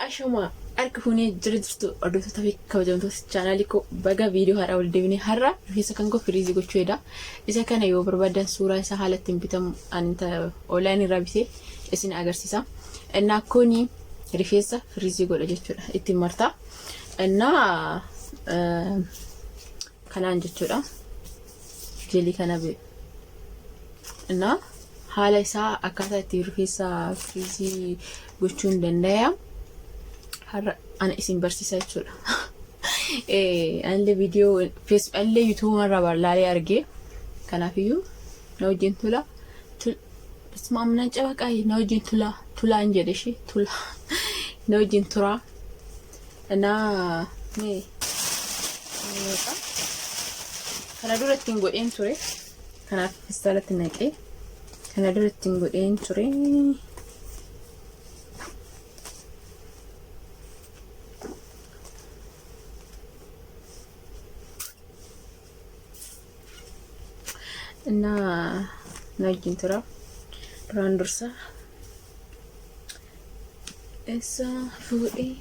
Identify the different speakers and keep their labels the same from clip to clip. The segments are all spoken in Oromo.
Speaker 1: Ashuma harka fuunee jirtu hordoftoota fi kabajamtoota chaanaalii koo baga viidiyoo haaraa wal deebinee har'a rifeensa kan koo firiizii gochuudha. Isa kana yoo barbaadan suuraa isaa haala ittiin bitamu online irraa bitee isin agarsiisa. Innaa kuni rifeensa firiizii godha jechuudha. Ittiin martaa. Innaa kanaan jechuudha. Jeelii kana innaa haala isaa akkaataa itti rifeensa firiizii gochuun danda'a. Ana isin barsiisa jechuudha. Anillee viidiyoo Facebook anillee YouTube irraa barlaalee argee kanaafiyyuu na wajjin tula. Bisma amnan cabaqaa na wajjin tulaan jedhe shi tula. Na wajjin tura. Na kana dura ittiin godheen ture. Kanaaf fistaalatti naqee kana dura ittiin godheen ture. Najin tura duraan dursa esa fuudhee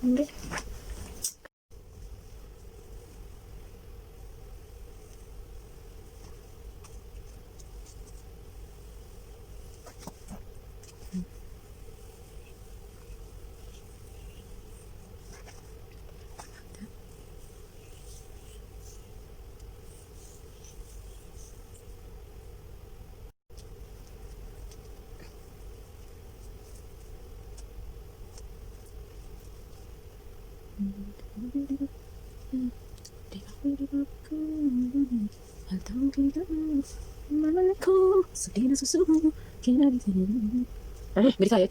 Speaker 1: hundee Berita ya,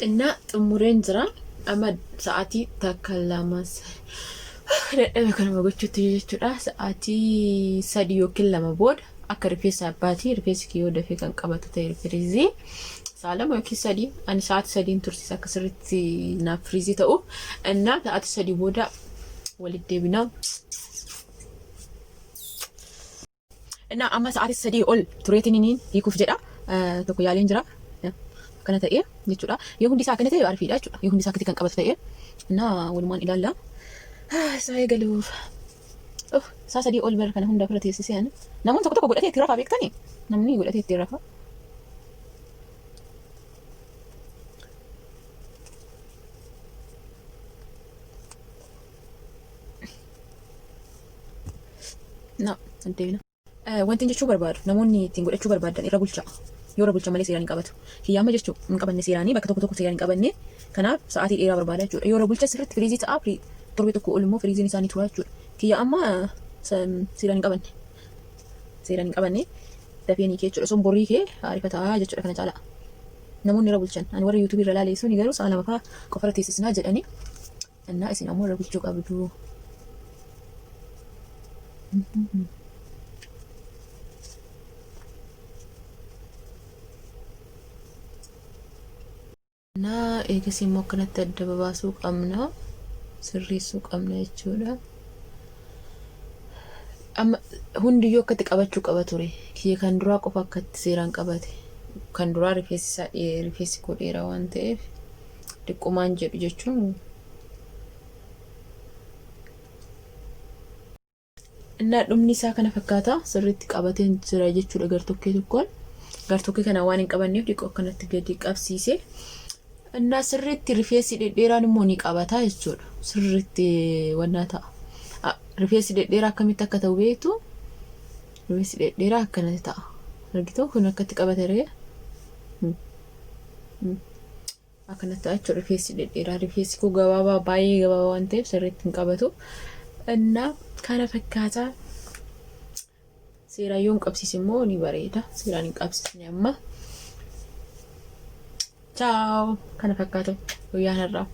Speaker 1: Inna xumureen jira amma sa'aatii takka lamas dadhabe kanuma gochuutti jechuudha. Sa'aatii 3 yookiin 2 booda akka rifeensa abbaatii rifeensi kiyyoo dafee kan qabatu ta'e firiizii sa'a 2 yookiin 3 ani sa'aatii 3 tursiisa akka sirriitti naaf firiizii ta'u. Inna sa'aatii 3 booda walitti deebinaa. Inna amma sa'aatii 3 ol tureetiin hiikuuf jedha. Tokko yaaliin jira. Kana ta'e jechuudha. Yoo hundi isaa kana ta'e arfiidha jechuudha. Yoo hundi isaa akkatti kan qabatu ta'e walumaan ilaalla. Isaa eegaluuf. Saa 3 ol bara kana hunda fira teessisee namoonni tokko godhatee itti rafaa beektanii? Namni godhatee itti rafaa. Wanti jechuu barbaadu namoonni ittiin godhachuu barbaadan irra bulchaa. Yoo irra bulchan malee seeraan hin qabatu. Kiyyaama jechuun hin qabanne seeraanii bakka tokko seeraan hin qabanne kanaaf sa'aatii dheeraa barbaada jechuudha. Yoo irra bulchan sirriitti firiizii ta'aa torbee tokko ol immoo firiiziin isaanii tura jechuudha. Kiyya amma seeraan hin qabanne dafee ni kee jechuudha. Sun borii kee haarifataa jechuudha kana caalaa. Namoonni irra bulchan ani warra yuutuubii irra laalee sun garuu sa'a 2 fa'aa qofa irra teessisnaa jedhanii innaa isin ammoo irra bulchuu qabdu. Eegas immoo akkanatti adda babaasuu qabna. Sirreessuu qabna jechuudha. Amma hundiyyuu akkatti qabachuu qaba ture. Kiyya kan duraa qofa akkatti seeraan qabate. Kan duraa rifeensi koo dheeraa waan ta'eef dhiqqumaan jedhu jechuun. Innaa dhumni isaa kana fakkaata sirriitti qabatee jira jechuudha gartokkee tokkoon. Gartokkee kana waan hin qabanneef dhiqoo akkanatti gadi qabsiisee. Innaa sirriitti rifeensi dhedheeraan immoo ni qabata jechuudha. Sirriitti wannaa ta'a. Rifeensi dhedheeraa akkamitti akka ta'u beektu rifeensi dhedheeraa akkanatti ta'a. Argitu kun akkatti qabate ree. akkanatti jechuudha. Rifeensi dhedheeraa rifeensi koo gabaabaa baay'ee gabaabaa waan ta'eef sirriitti hin qabatu. Innaa kana fakkaataa seeraan yoon qabsiise immoo ni bareeda. Seeraan hin qabsiisne amma. Ciao kana fakkaatu guyyaan irraa.